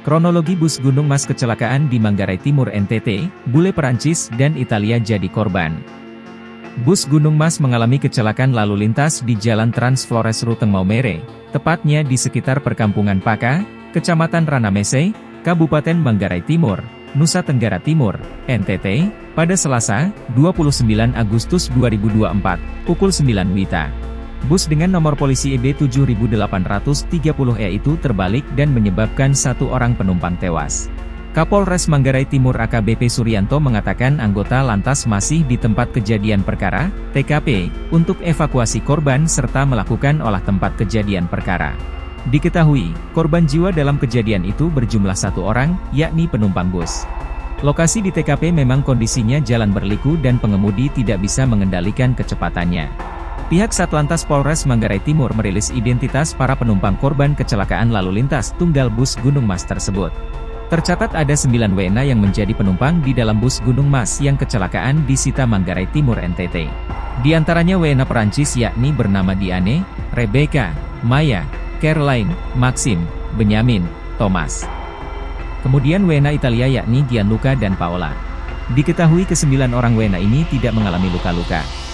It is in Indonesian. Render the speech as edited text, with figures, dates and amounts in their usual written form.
Kronologi bus Gunung Mas kecelakaan di Manggarai Timur NTT, bule Perancis dan Italia jadi korban. Bus Gunung Mas mengalami kecelakaan lalu lintas di Jalan Trans Flores Ruteng Maumere, tepatnya di sekitar perkampungan Paka, Kecamatan Ranamese, Kabupaten Manggarai Timur, Nusa Tenggara Timur, NTT, pada Selasa, 29 Agustus 2024, pukul 9 WITA. Bus dengan nomor polisi EB 7830E itu terbalik dan menyebabkan satu orang penumpang tewas. Kapolres Manggarai Timur AKBP Suryanto mengatakan anggota lantas masih di tempat kejadian perkara, TKP, untuk evakuasi korban serta melakukan olah tempat kejadian perkara. Diketahui, korban jiwa dalam kejadian itu berjumlah satu orang, yakni penumpang bus. Lokasi di TKP memang kondisinya jalan berliku dan pengemudi tidak bisa mengendalikan kecepatannya. Pihak Satlantas Polres Manggarai Timur merilis identitas para penumpang korban kecelakaan lalu lintas tunggal bus Gunung Mas tersebut. Tercatat ada 9 WNA yang menjadi penumpang di dalam bus Gunung Mas yang kecelakaan di Sita Manggarai Timur NTT. Di antaranya WNA Perancis yakni bernama Diane, Rebecca, Maya, Caroline, Maxim, Benyamin, Thomas. Kemudian WNA Italia yakni Gianluca dan Paola. Diketahui ke-9 orang WNA ini tidak mengalami luka-luka.